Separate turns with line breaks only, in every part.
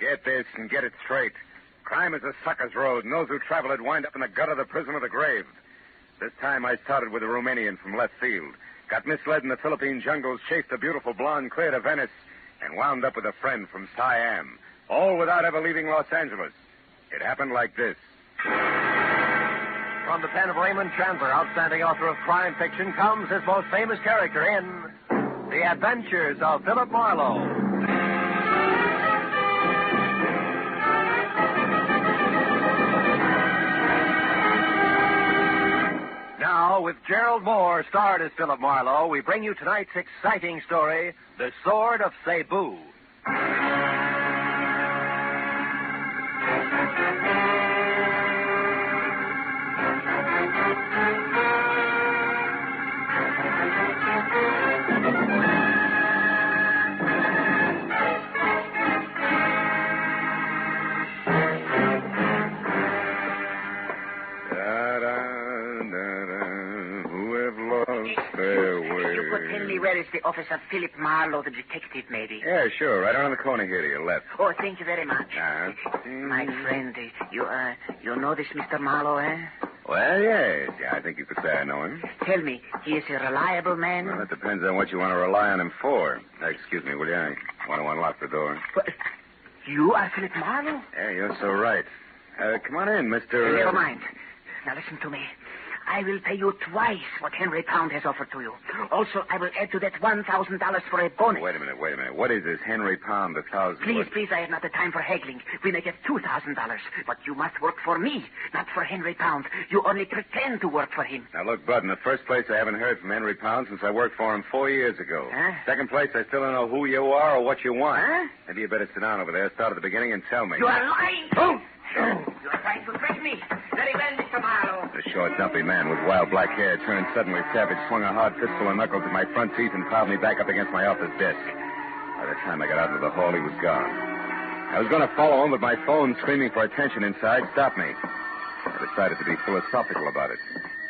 Get this and get it straight. Crime is a sucker's road, and those who travel it wind up in the gutter, the prison, or the grave. This time I started with a Romanian from left field, got misled in the Philippine jungles, chased a beautiful blonde clear to Venice, and wound up with a friend from Siam, all without ever leaving Los Angeles. It happened like this.
From the pen of Raymond Chandler, outstanding author of crime fiction, comes his most famous character in The Adventures of Phillip Marlowe. Now, with Gerald Moore starred as Phillip Marlowe, we bring you tonight's exciting story, The Sword of Saybu.
Where is the office of Phillip Marlowe, the detective, maybe?
Yeah, sure. Right around the corner here to your left.
Oh, thank you very much. My friend, you know this Mr. Marlowe, eh?
Well, yes. Yeah, I think you could say I know him.
Tell me, he is a reliable man?
Well, it depends on what you want to rely on him for. Excuse me, will you? I want to unlock the door.
What? You are Phillip Marlowe?
Yeah, you're so right. Come on in, Mr.
Never mind. Now listen to me. I will pay you twice what Henry Pound has offered to you. Also, I will add to that $1,000 for a bonus.
Wait a minute. What is this Henry Pound, the 1,000?
Please, I have not the time for haggling. We may get $2,000, but you must work for me, not for Henry Pound. You only pretend to work for him.
Now, look, Bud, in the first place, I haven't heard from Henry Pound since I worked for him 4 years ago.
Huh?
Second place, I still don't know who you are or what you want.
Huh?
Maybe you better sit down over there, start at the beginning, and tell me.
You are lying.
Oh!
You are trying to trick me. Very well, Mr. Marlowe.
The short, dumpy man with wild black hair turned suddenly savage, swung a hard fistful of knuckles at my front teeth, and piled me back up against my office desk. By the time I got out into the hall, he was gone. I was going to follow him, but my phone, screaming for attention inside, stopped me. I decided to be philosophical about it.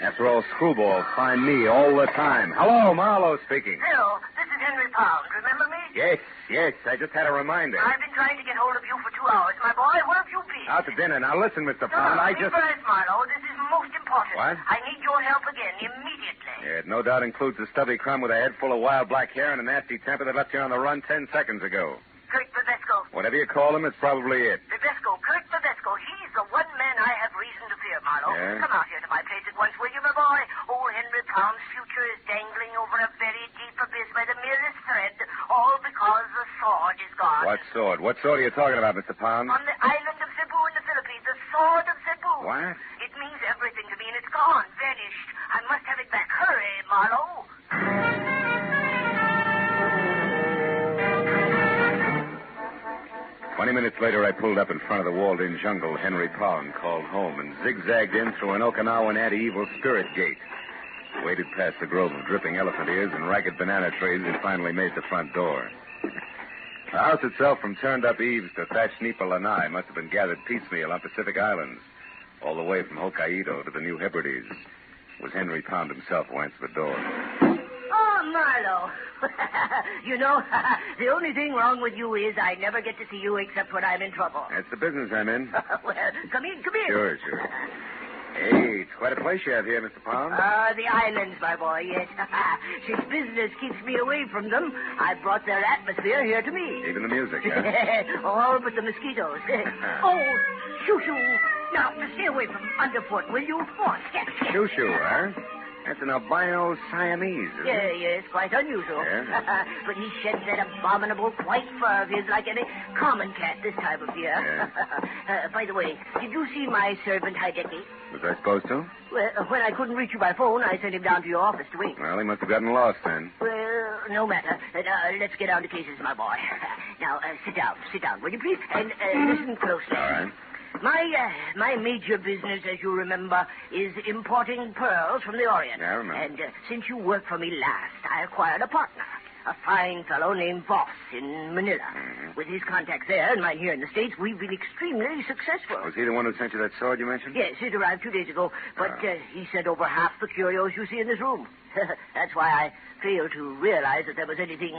After all, screwballs find me all the time. Hello, Marlowe speaking.
Hello, this is Henry Pound. Remember me?
Yes. I just had a reminder.
I've been trying to get hold of you for 2 hours. My boy, where have you been?
Out to dinner. Now, listen, Mr. Pound,
No,
I
be
just...
first, Marlowe. This is most important.
What?
I need your help again, immediately.
It no doubt includes the stubby crumb with a head full of wild black hair and a nasty temper that left you on the run 10 seconds ago.
Kurt Bavesco.
Whatever you call him, it's probably it.
Bavesco, Kurt Bavesco. He's the one man I have reason to fear, Marlowe.
Yeah?
Come out here to my place at once, will you, my boy? Old Henry Pound's future is dangling over a very deep abyss by the merest thread, all because the sword is gone.
What sword? What sword are you talking about, Mr. Pound?
On the island of Cebu in the Philippines, the Sword of Saybu.
What?
It means everything to me, and it's gone, vanished. I must have it back. Hurry, Marlowe.
20 minutes later, I pulled up in front of the walled-in jungle Henry Pound called home and zigzagged in through an Okinawan anti-evil spirit gate. Waded past the grove of dripping elephant ears and ragged banana trees and finally made the front door. The house itself, from turned-up eaves to thatched nipa lanai, must have been gathered piecemeal on Pacific Islands, all the way from Hokkaido to the New Hebrides. It was Henry Pound himself who answered the door.
Oh, Marlowe. You know, the only thing wrong with you is I never get to see you except when I'm in trouble.
That's the business I'm in.
Well, come in.
Sure. Hey, it's quite a place you have here, Mr. Pound.
The islands, my boy, yes. Since business keeps me away from them, I brought their atmosphere here to me.
Even the music, huh?
All but the mosquitoes. Oh, shoo-shoo. Now, stay away from underfoot, will you? Oh, step.
Shoo-shoo, huh? That's an albino Siamese, isn't it?
Yes, quite unusual.
Yeah?
But he sheds that abominable white fur of his like any common cat this time of year.
Yeah.
By the way, did you see my servant Hideki?
Was I supposed to?
Well, when I couldn't reach you by phone, I sent him down to your office to wait.
Well, he must have gotten lost then.
Well, no matter. Let's get down to cases, my boy. Now, sit down, will you please? And listen closely.
All right.
My major business, as you remember, is importing pearls from the Orient.
Yeah, I remember.
And since you worked for me last, I acquired a partner, a fine fellow named Voss in Manila.
Mm-hmm.
With his contacts there and mine here in the States, we've been extremely successful.
Was he the one who sent you that sword you mentioned?
Yes, it arrived 2 days ago, but he sent over half the curios you see in this room.
That's why I failed to realize that there was anything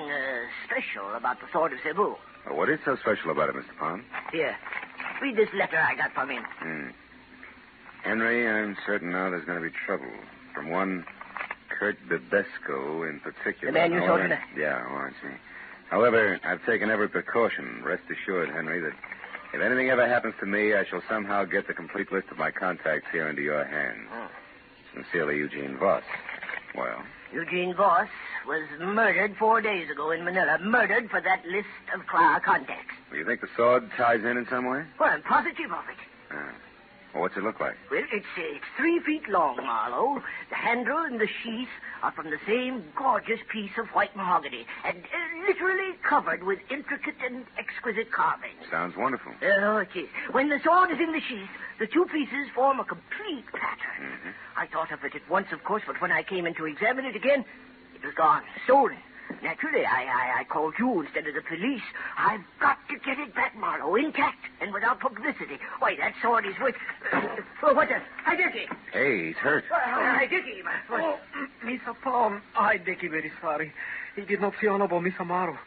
special about the Sword of Saybu.
Well, what is so special about it, Mr. Pound?
Here, read this letter I got from him.
Henry, I'm certain now there's going to be trouble. From one Kurt Bebesco in particular.
The man you saw tonight?
Yeah, I see. However, I've taken every precaution. Rest assured, Henry, that if anything ever happens to me, I shall somehow get the complete list of my contacts here into your hands. Sincerely, Eugene Voss. Well?
Eugene Voss was murdered 4 days ago in Manila. Murdered for that list of contacts.
Do you think the sword ties in some way?
Well, I'm positive of it.
Well, what's it look like?
Well, it's 3 feet long, Marlowe. The handle and the sheath are from the same gorgeous piece of white mahogany, and literally covered with intricate and exquisite carvings.
Sounds wonderful.
Oh, it is. When the sword is in the sheath, the two pieces form a complete pattern. I thought of it at once, of course, but when I came in to examine it again, it was gone, stolen. Naturally, I called you instead of the police. I've got to get it back, Marlowe, intact and without publicity. Why, that sword is worth... what the... Hideki!
Hey, he's hurt.
Hideki!
Oh, Mr. Pound, Hideki very sorry. He did not see Honorable Mr. Morrow.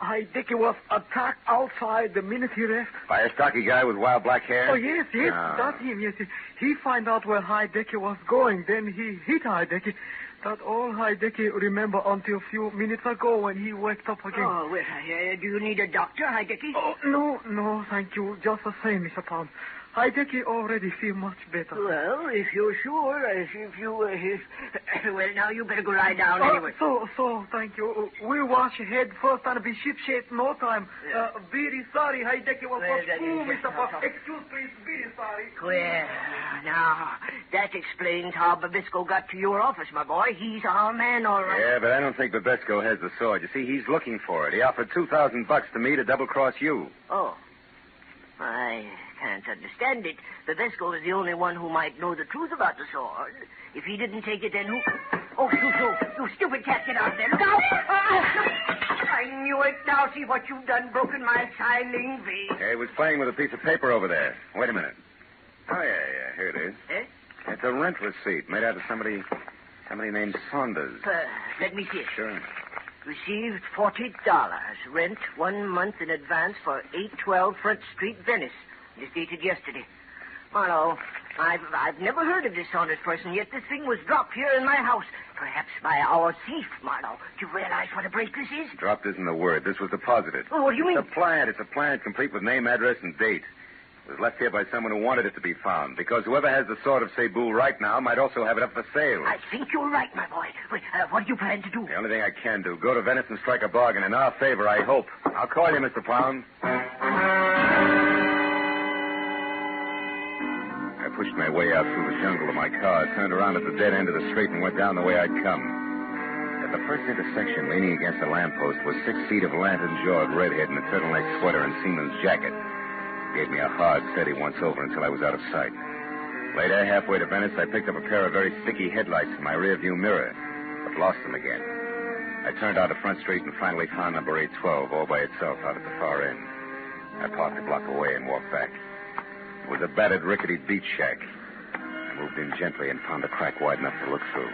Hideki was attacked outside the minute he left.
By a stocky guy with wild black hair?
Oh, yes, that's him, yes. He found out where Hideki was going, then he hit Hideki. That's all Hideki remember until a few minutes ago when he waked up again.
Oh, well, do you need a doctor, Hideki?
Oh, no, thank you. Just the same, Mr. Pound. Hideki already feel much better.
Well, if you're sure, well, now you better go lie down anyway.
So, thank you. We'll wash your head first and be ship-shape no time.
Yeah.
Very sorry, Hideki was
Well,
so cool, Mr. Pound. Excuse, please, very sorry.
Well, now, that explains how Babisco got to your office, my boy. He's our man, all right.
Yeah, but I don't think Babesco has the sword. You see, he's looking for it. He offered $2,000 to me to double-cross you.
Oh. I can't understand it. Babesco is the only one who might know the truth about the sword. If he didn't take it, then who... Oh, you stupid cat, get out there. Look out! I knew it. Now see what you've done, broken my signing V.
Yeah, he was playing with a piece of paper over there. Wait a minute. Oh, yeah, here it is.
Eh?
It's a rent receipt made out of somebody named Saunders.
Let me see it.
Sure.
Received $40. Rent 1 month in advance for 812 Front Street, Venice. It is dated yesterday. Marlowe, I've never heard of this Saunders person, yet this thing was dropped here in my house. Perhaps by our thief, Marlowe. Do you realize what a break this is?
Dropped isn't the word. This was deposited.
Oh, what do you mean?
It's a plant complete with name, address, and date. It was left here by someone who wanted it to be found, because whoever has the Sword of Saybu right now might also have it up for sale.
I think you're right, my boy. Wait, what do you plan to do?
The only thing I can do, go to Venice and strike a bargain in our favor, I hope. I'll call you, Mr. Pound. I pushed my way out through the jungle to my car, turned around at the dead end of the street, and went down the way I'd come. At the first intersection, leaning against a lamppost, was 6 feet of lantern-jawed redhead in a turtleneck sweater and seaman's jacket. Gave me a hard, steady once-over until I was out of sight. Later, halfway to Venice, I picked up a pair of very sticky headlights in my rearview mirror, but lost them again. I turned out to Front Street and finally found number 812 all by itself out at the far end. I parked a block away and walked back. It was a battered, rickety beach shack. I moved in gently and found a crack wide enough to look through.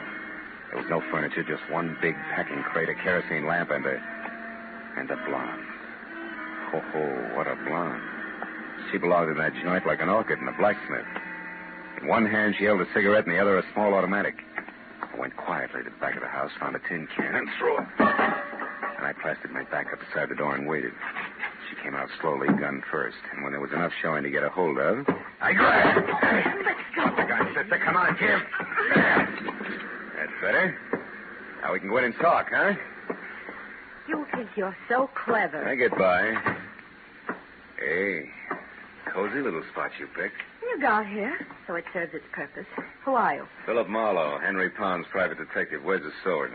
There was no furniture, just one big packing crate, a kerosene lamp, and a blonde. Ho, what a blonde. She belonged in that joint like an orchid in a blacksmith. In one hand, she held a cigarette, and the other a small automatic. I went quietly to the back of the house, found a tin can, and threw it. And I plastered my back up beside the door and waited. She came out slowly, gun first, and when there was enough showing to get a hold of, I grabbed.
Let's go.
Drop the gun, sister. Come on, Jim. That's better. Now we can go in and talk, huh?
You think you're so clever.
I get by. Hey, cozy little spot you picked.
You got here, so it serves its purpose. Who are you?
Phillip Marlowe, Henry Pound's private detective. Where's the sword?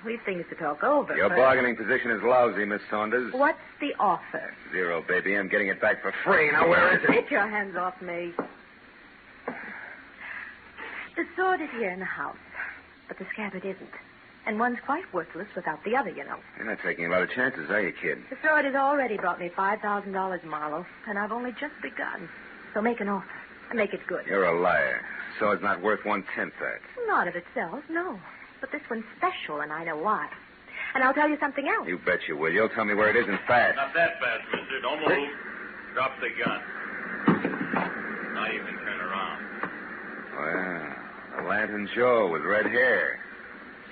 We've things to talk over.
Your
but...
bargaining position is lousy, Miss Saunders.
What's the offer?
0, baby. I'm getting it back for free. Now, where is it?
Get your hands off me. The sword is here in the house, but the scabbard isn't. And one's quite worthless without the other, you know.
You're not taking a lot of chances, are you, kid?
The sword has already brought me $5,000, Marlowe, and I've only just begun. So make an offer. Make it good.
You're a liar. Sword's not worth 1/10 that.
Not of itself, no. But this one's special, and I know why. And I'll tell you something else.
You bet you will. You'll tell me where it is and fast.
Not that fast, mister. Don't move. Drop the gun. Now you can turn around.
Well, the Lantern Joe with red hair.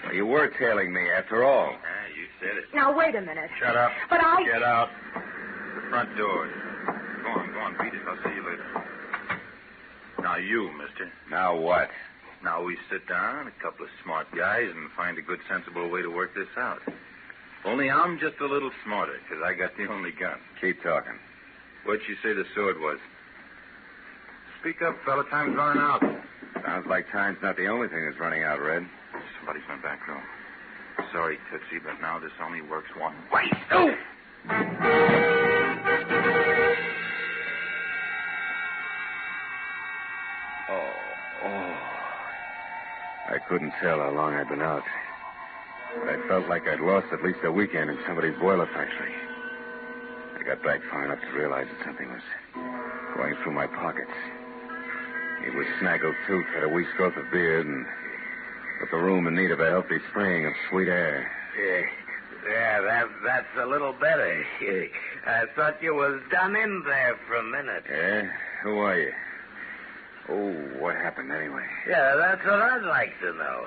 So you were tailing me after all.
You said it.
Now, wait a minute.
Shut up.
But I...
Get out. The front door. Go on, beat it. I'll see you later. Now you, mister.
Now what?
Now we sit down, a couple of smart guys, and find a good, sensible way to work this out. Only I'm just a little smarter, because I got the only gun.
Keep talking.
What'd you say the sword was? Speak up, fella. Time's running out.
Sounds like time's not the only thing that's running out, Red.
Somebody's in the back room. Sorry, Tootsie, but now this only works one way. Oh!
I couldn't tell how long I'd been out. But I felt like I'd lost at least a weekend in somebody's boiler factory. I got back far enough to realize that something was going through my pockets. He was snaggle-toothed, had a week's growth of beard, and put the room in need of a healthy spraying of sweet air.
That's a little better. I thought you was done in there for a minute.
Yeah? Who are you? Oh, what happened anyway?
Yeah, that's what I'd like to know.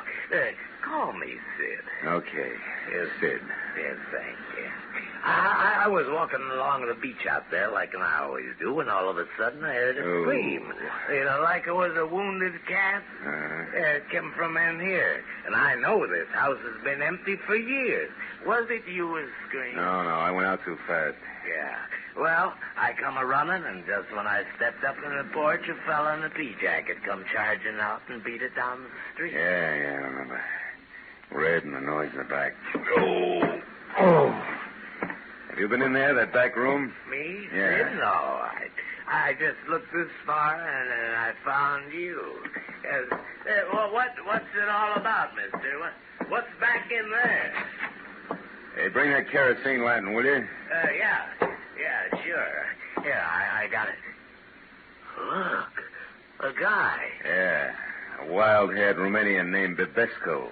Call me Sid.
Okay. Sid.
Yes, thank you. I was walking along the beach out there like I always do, and all of a sudden I heard a scream. You know, like it was a wounded cat. It came from in here. And I know this house has been empty for years. Was it you was screaming?
No, I went out too fast.
Yeah. Well, I come a-running, and just when I stepped up on the porch, a fella in a pea-jacket come charging out and beat it down the street.
Yeah, I remember. Red and the noise in the back.
Oh.
Have you been in there, that back room?
Me?
Yeah.
No, I just looked this far, and then I found you. What's it all about, mister? What's back in there?
Hey, bring that kerosene lantern, will you?
Yeah, sure. Here, I got it. Look, a guy.
Yeah, a wild-haired Romanian named Bibesco,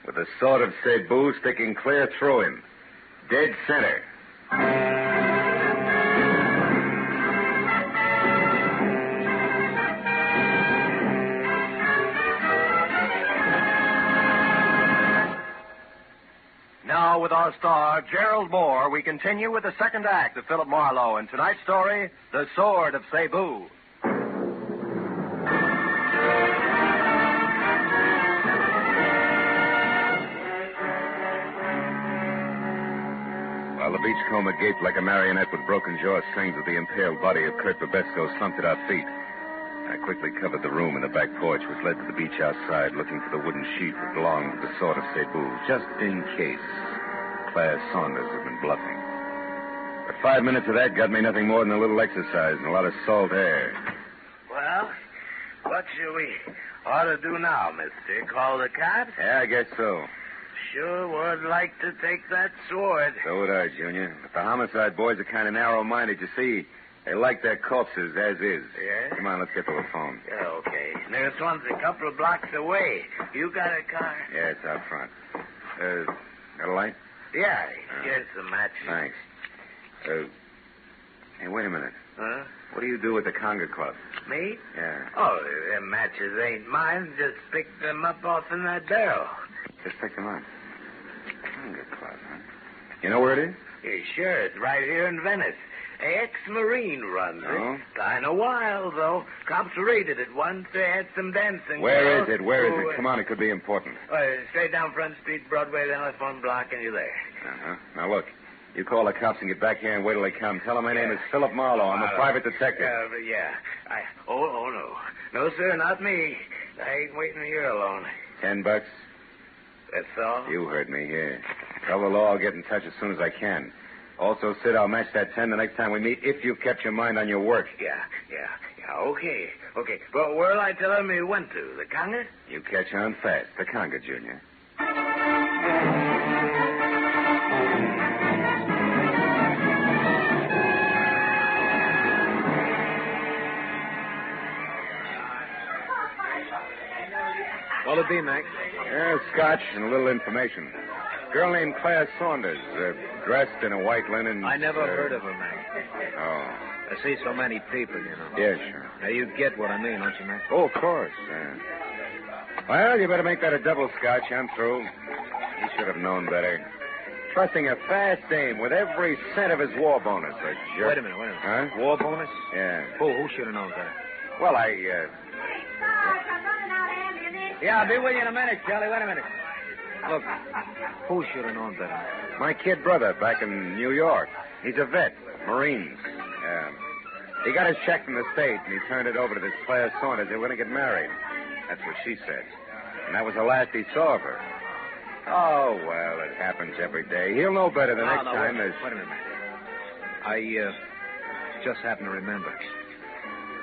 with the Sword of Saybu sticking clear through him. Dead center.
Now, with our star, Gerald Moore, we continue with the second act of Phillip Marlowe in tonight's story, The Sword of Saybu.
While the beachcomber gaped like a marionette with broken jaw strings of the impaled body of Kurt Bibesco slumped at our feet, I quickly covered the room and the back porch, which led to the beach outside, looking for the wooden sheath that belonged to the Sword of Saybu, just in case Claire Saunders had been bluffing. But 5 minutes of that got me nothing more than a little exercise and a lot of salt air.
Well, what shall we ought to do now, mister? Call the cops?
Yeah, I guess so.
Sure would like to take that sword.
So would I, Junior. But the homicide boys are kind of narrow-minded. You see, they like their corpses as is.
Yeah?
Come on, let's get to the phone.
Yeah, okay. There's one's a couple of blocks away. You got a car?
Yeah, it's out front. Got a light?
Yeah, here's the match.
Thanks. Hey, wait a minute.
Huh?
What do you do with the conga club?
Me?
Yeah.
Oh, them matches ain't mine. Just picked them up off in that barrel.
Just pick them up. Conga club, huh? You know where it is?
Yeah, sure, it's right here in Venice. Ex-Marine runs
Oh?
it. Kind of wild, though. Cops raided it once. They had some dancing.
Where is it? Where is it? Come on, it could be important.
Straight down Front Street, Broadway, then left one block, and you're there.
Uh-huh. Now, look. You call the cops and get back here and wait till they come. Tell them my name is Phillip Marlowe. I'm a private detective.
Oh, no. No, sir, not me. I ain't waiting here alone.
$10?
That's all?
You heard me, here. Tell the law I'll get in touch as soon as I can. Also, Sid, I'll match that 10 the next time we meet if you've kept your mind on your work.
Yeah, okay. Well, where'll I tell him you went to? The conga?
You catch on fast. The conga, Junior.
What'll it be, Max?
Scotch and a little information. Girl named Claire Saunders, dressed in a white linen...
I never heard of her, Mac.
Oh.
I see so many people, you know.
Yeah, sure.
Now, you get what I mean, don't you, Mac?
Oh, of course. Well, you better make that a double Scotch. I'm through. He should have known better. Trusting a fast dame with every cent of his war bonus. A jerk.
Wait a minute.
Huh?
War bonus?
Yeah.
Who should have known better?
Well,
Yeah, I'll be with you in a minute, Charlie. Wait a minute. Look, who should have known better?
My kid brother back in New York. He's a vet, Marines. He got his check from the state, and he turned it over to this Claire Saunders. They were going to get married. That's what she said. And that was the last he saw of her. Oh, well, it happens every day. He'll know better the next time.
Wait a minute. I just happen to remember.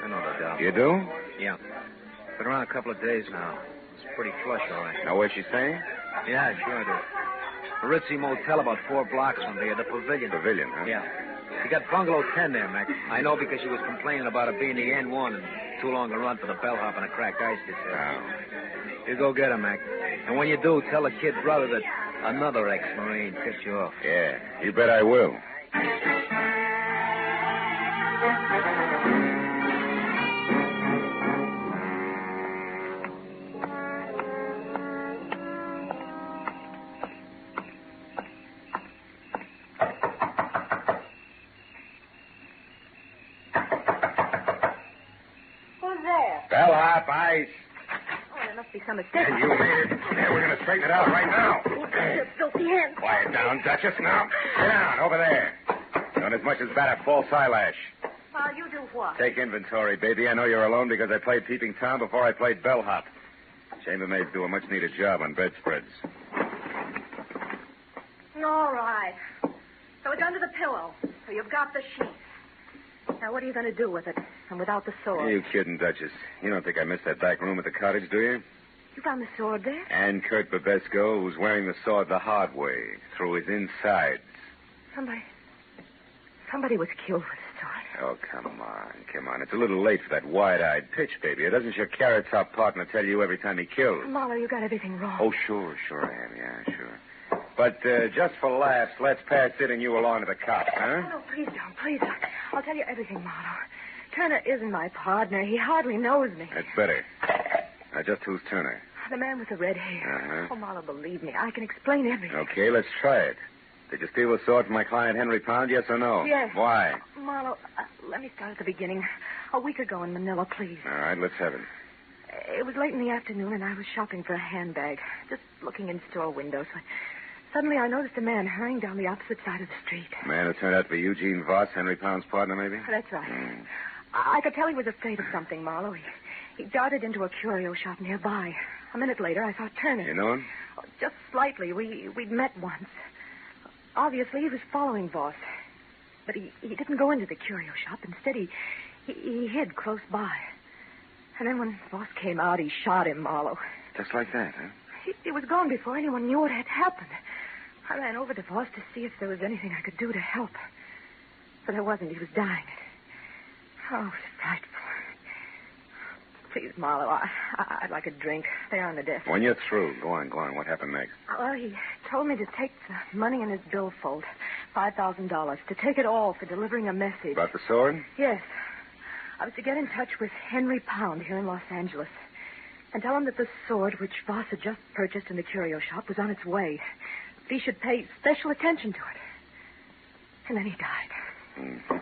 I know the doll.
You do?
Yeah. Been around a couple of days now. It's pretty flush, all right.
Know where she's staying?
Yeah, sure I do. The Ritzy Motel about 4 blocks from here, the Pavilion.
Pavilion, huh?
Yeah. She got bungalow 10 there, Mac. I know because she was complaining about it being the N1 and too long a run for the bellhop and a cracked ice dish there.
Oh.
You go get her, Mac. And when you do, tell the kid brother that another ex-Marine tipped you off.
Yeah, you bet I will. Bellhop, ice.
Oh, there must be some mistake.
You made it. Yeah, we're going to straighten it out right now.
Your filthy hands.
Quiet down, Duchess. Now, sit down, over there. Don't as much as bat a false eyelash.
Well, you do what?
Take inventory, baby. I know you're alone because I played Peeping Tom before I played bellhop. Chambermaids do a much-needed job on bedspreads.
All right. So it's under the pillow. So you've got the sheets. Now, what are you going to do with it? And without the sword?
You kidding, Duchess. You don't think I missed that back room at the cottage, do you?
You found the sword there?
And Kurt Babesco, who's wearing the sword the hard way, through his insides.
Somebody was killed with a sword.
Oh, come on. It's a little late for that wide-eyed pitch, baby. Doesn't your carrot-top partner tell you every time he kills?
Marlowe, you got everything wrong.
Oh, sure I am. Yeah, sure. But just for laughs, let's pass it and you along to the cops, huh?
No, please don't. Please. I'll tell you everything, Marlowe. Turner isn't my partner. He hardly knows me.
That's better. Now, just who's Turner?
The man with the red hair.
Uh-huh.
Oh, Marlowe, believe me. I can explain everything.
Okay, let's try it. Did you steal the sword from my client, Henry Pound, yes or no?
Yes.
Why?
Marlowe, let me start at the beginning. A week ago in Manila, please.
All right, let's have it.
It was late in the afternoon, and I was shopping for a handbag, just looking in store windows. Suddenly, I noticed a man hurrying down the opposite side of the street.
A man who turned out to be Eugene Voss, Henry Pound's partner, maybe?
That's right. I could tell he was afraid of something, Marlowe. He darted into a curio shop nearby. A minute later, I saw Turner.
You know him?
Oh, just slightly. We'd met once. Obviously, he was following Voss. But he didn't go into the curio shop. Instead, he hid close by. And then when Voss came out, he shot him, Marlowe.
Just like that, huh?
He was gone before anyone knew what had happened. I ran over to Voss to see if there was anything I could do to help. But there wasn't. He was dying. Oh, it was frightful. Please, Marlowe, I'd like a drink. They're on the desk.
When you're through, go on. What happened next?
Well, he told me to take the money in his billfold, $5,000, to take it all for delivering a message.
About the sword?
Yes. I was to get in touch with Henry Pound here in Los Angeles and tell him that the sword which Voss had just purchased in the curio shop was on its way. He should pay special attention to it. And then he died.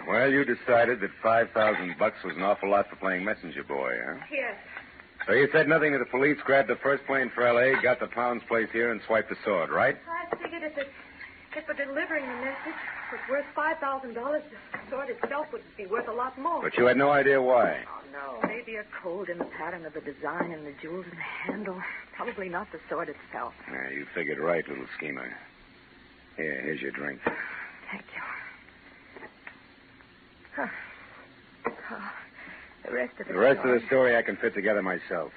Well, you decided that $5,000 was an awful lot for playing messenger boy, huh?
Yes.
So you said nothing to the police, grabbed the first plane for L.A., got the Pound's place here, and swiped the sword, right?
I figured if for delivering the message was worth $5,000, the sword itself would be worth a lot more.
But you had no idea why.
Oh, no. Maybe a code in the pattern of the design and the jewels in the handle. Probably not the sword itself.
Yeah, you figured right, little schemer. Here's your drink.
Thank you. The rest of
the story I can fit together myself.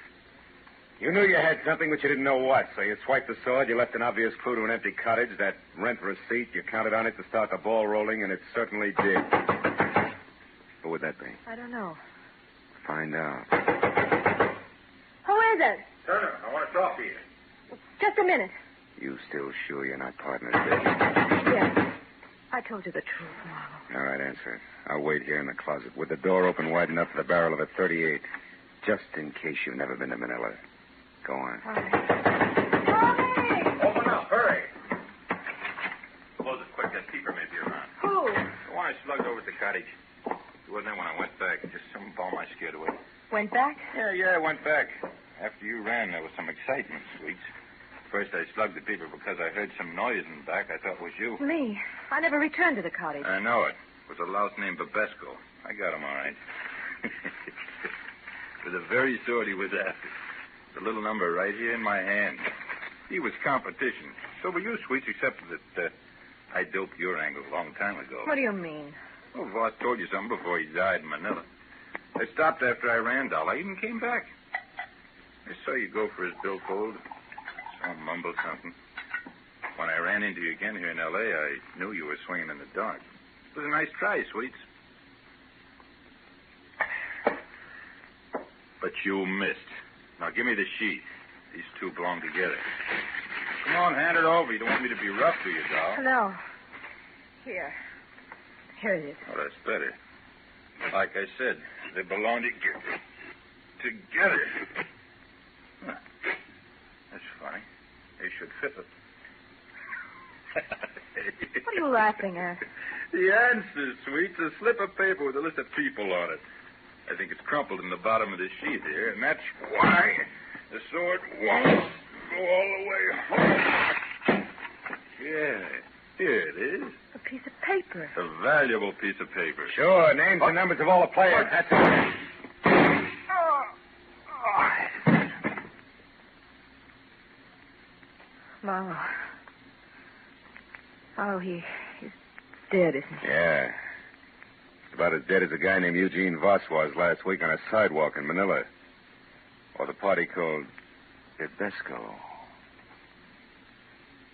You knew you had something, but you didn't know what. So you swiped the sword, you left an obvious clue to an empty cottage, that rent receipt. You counted on it to start the ball rolling, and it certainly did. Who would that be?
I don't know.
Find out.
Who is is it?
Turner, I want to talk to you.
Just a minute.
You still sure you're not partners, baby?
Yes. I told you the truth, Marlowe.
All right, answer it. I'll wait here in the closet with the door open wide enough for the barrel of a .38, just in case you've never been to Manila. Go on.
All right.
Open up, hurry. Close it quick. That keeper may be around.
Who?
The one I slugged over at the cottage. He wasn't there when I went back. Just some bum I scared away.
Went back?
Yeah, I went back. After you ran, there was some excitement, Sweets. First, I slugged the people because I heard some noise in the back. I thought it was you.
Me. I never returned to the cottage.
I know it. It was a louse named Babesco. I got him all right. For the very sword he was after. The little number right here in my hand. He was competition. So were you, Sweets, except that I doped your angle a long time ago.
What do you mean?
Well, Voss told you something before he died in Manila. I stopped after I ran, Doll. I even came back. I saw you go for his billfold. Saw him mumble something. When I ran into you again here in L.A., I knew you were swinging in the dark. It was a nice try, Sweets. But you missed. Now, give me the sheet. These two belong together. Come on, hand it over. You don't want me to be rough to you, Doll.
No. Here. Here it is.
Oh, that's better. Like I said, they belong together. Huh. That's funny. They should fit them.
What are you laughing at?
The answer, Sweets, a slip of paper with a list of people on it. I think it's crumpled in the bottom of this sheet here, and that's why the sword won't go all the way home. Yeah, here it is.
A piece of paper.
A valuable piece of paper.
Sure, names and numbers of all the players. That's it.
Marlowe. Oh, he's dead, isn't he?
Yeah. He's about as dead as a guy named Eugene Voss was last week on a sidewalk in Manila. Or the party called Babesco.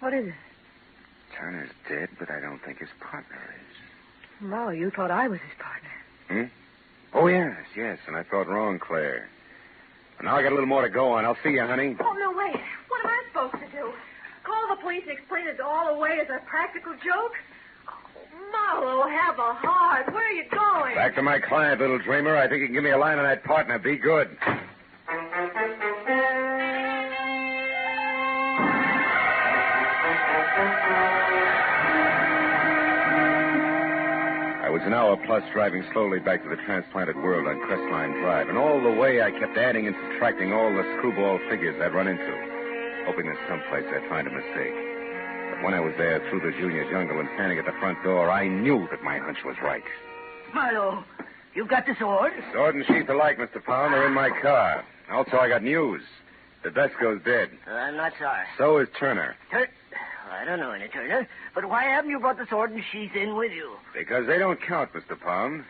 What is it?
Turner's dead, but I don't think his partner is.
Marlowe, you thought I was his partner.
Oh, yes, and I thought wrong, Claire. Well, now I got a little more to go on. I'll see you, honey.
Oh, no, wait. What am I supposed to do? Call the police and explain it all away as a practical joke? Oh, Marlowe, have a heart. Where are you going?
Back to my client, little dreamer. I think you can give me a line on that partner. Be good. I was an hour plus driving slowly back to the transplanted world on Crestline Drive, and all the way I kept adding and subtracting all the screwball figures I'd run into, hoping that someplace I'd find a mistake. But when I was there through the junior jungle and standing at the front door, I knew that my hunch was right.
Marlowe, you've got the sword?
Sword and sheath alike, Mr. Pound. They're in my car. Also, I got news. Babesco's dead.
I'm not sorry.
So is Turner.
I don't know any Turner, but why haven't you brought the sword and sheath in with you?
Because they don't count, Mr. Pound.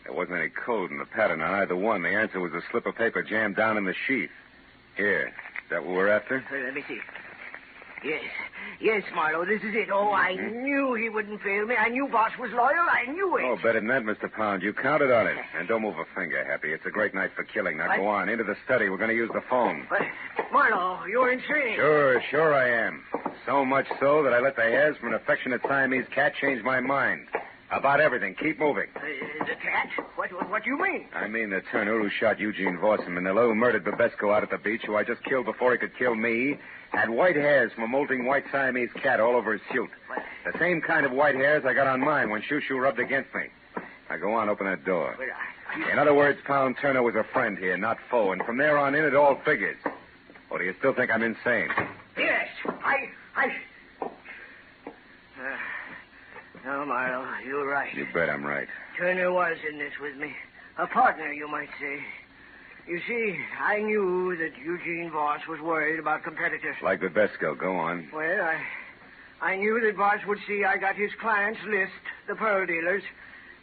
There wasn't any code in the pattern on either one. The answer was a slip of paper jammed down in the sheath. Here. Is that what we're after?
Let me see. Yes, Marlowe, this is it. Oh, I knew he wouldn't fail me. I knew Boss was loyal. I knew it.
Oh, better than that, Mr. Pound. You counted on it. And don't move a finger, Happy. It's a great night for killing. Now go on. Into the study. We're going to use the phone.
But, Marlowe, you're insane.
Sure I am. So much so that I let the hairs from an affectionate Siamese cat change my mind. About everything. Keep moving.
The cat? What do you mean?
I mean the Turner who shot Eugene Voss in Manila, who murdered Babesco out at the beach, who I just killed before he could kill me, had white hairs from a molting white Siamese cat all over his suit.
What?
The same kind of white hairs I got on mine when Shoo-Shoo rubbed against me. Now go on, open that door. In other words, Pound Turner was a friend here, not foe, and from there on in, it all figures. Or do you still think I'm insane?
Yes, No, Marlowe, you're right.
You bet I'm right.
Turner was in this with me. A partner, you might say. You see, I knew that Eugene Voss was worried about competitors.
Like Babesco, go on.
Well, I knew that Voss would see I got his clients' list, the pearl dealers,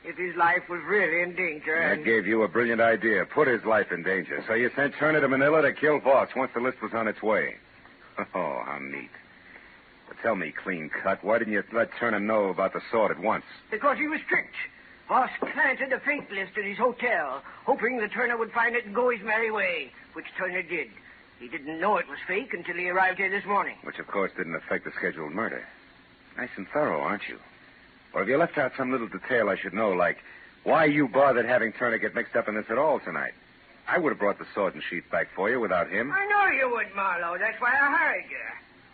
if his life was really in danger.
That gave you a brilliant idea. Put his life in danger. So you sent Turner to Manila to kill Voss once the list was on its way. Oh, how neat. But tell me, clean cut, why didn't you let Turner know about the sword at once?
Because he was tricked. Voss planted a fake list at his hotel, hoping that Turner would find it and go his merry way, which Turner did. He didn't know it was fake until he arrived here this morning.
Which, of course, didn't affect the scheduled murder. Nice and thorough, aren't you? Or have you left out some little detail I should know, like why you bothered having Turner get mixed up in this at all tonight? I would have brought the sword and sheath back for you without him.
I know you would, Marlowe. That's why I hurried you.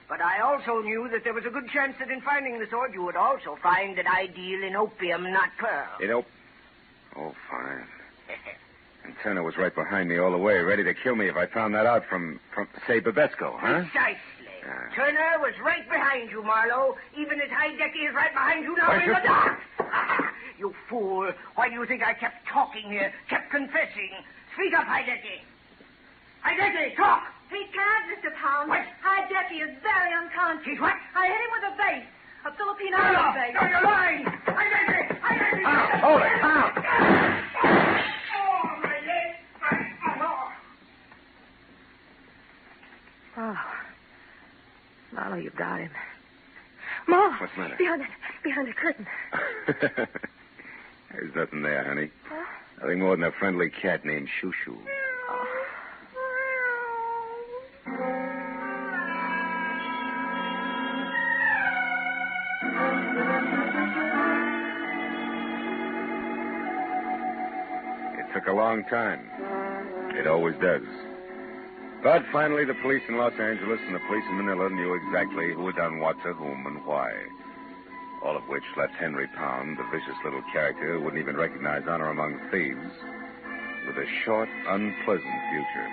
But I also knew that there was a good chance that in finding the sword, you would also find that I deal in opium, not pearl.
Oh, fine. And Turner was right behind me all the way, ready to kill me if I found that out from say, Babesco, huh?
Precisely. Turner was right behind you, Marlowe, even as Heidecky is right behind you now in the dark. You fool. Why do you think I kept talking here, kept confessing? Speak up, Heidecky. Heidecky, talk!
He can't, Mr. Pound.
What?
Heidecky is very unconscious.
He's what?
I hit him with a vase, a Philippine
No,
island vase.
no, you're lying! Heidecky! Heidecky!
Hold it, Pound!
Oh, my leg!
Oh. Marlowe, you got him. Marlowe!
What's the matter?
Behind the curtain.
There's nothing there, honey.
Huh?
Nothing more than a friendly cat named Shoo Shoo. It took a long time. It always does. But finally, the police in Los Angeles and the police in Manila knew exactly who had done what to whom and why. All of which left Henry Pound, the vicious little character who wouldn't even recognize honor among thieves, with a short, unpleasant future.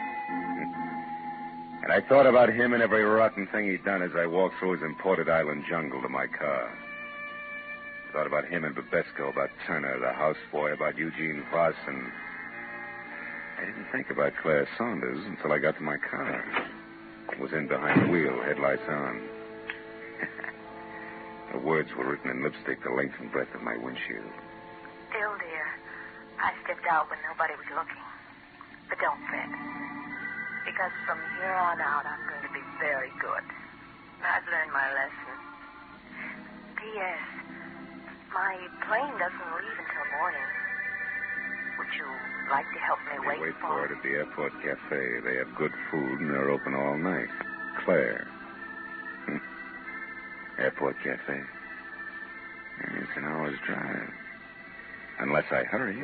And I thought about him and every rotten thing he'd done as I walked through his imported island jungle to my car. Thought about him and Babesco, about Turner, the houseboy, about Eugene Voss, and I didn't think about Claire Saunders until I got to my car. It was in behind the wheel, headlights on. The words were written in lipstick the length and breadth of my windshield.
Still, dear, I stepped out when nobody was looking. But don't fret. Because from here on out, I'm going to be very good. I've learned my lesson. P.S. My plane doesn't leave until morning. Would you like to help me
Wait for it at the airport cafe. They have good food and they're open all night. Claire. Airport cafe. It's an hour's drive. Unless I hurry.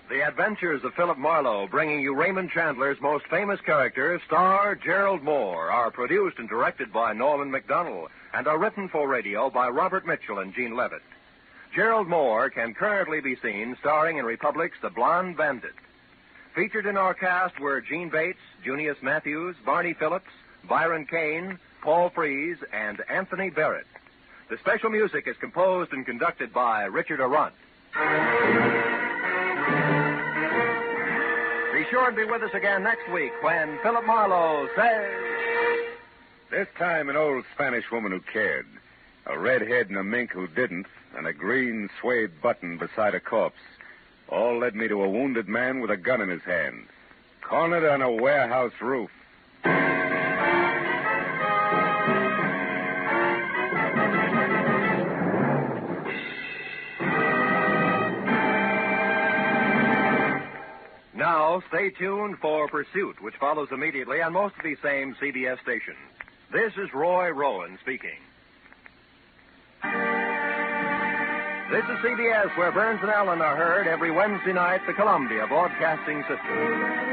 The Adventures of Phillip Marlowe, bringing you Raymond Chandler's most famous characters, star Gerald Moore, are produced and directed by Norman MacDonald and are written for radio by Robert Mitchell and Gene Levitt. Gerald Moore can currently be seen starring in Republic's The Blonde Bandit. Featured in our cast were Gene Bates, Junius Matthews, Barney Phillips, Byron Kane, Paul Frees, and Anthony Barrett. The special music is composed and conducted by Richard Arant. Be sure and be with us again next week when Phillip Marlowe says...
This time, an old Spanish woman who cared, a redhead and a mink who didn't, and a green suede button beside a corpse, all led me to a wounded man with a gun in his hand, cornered on a warehouse roof.
Now, stay tuned for Pursuit, which follows immediately on most of these same CBS stations. This is Roy Rowan speaking. This is CBS, where Burns and Allen are heard every Wednesday night, the Columbia Broadcasting System.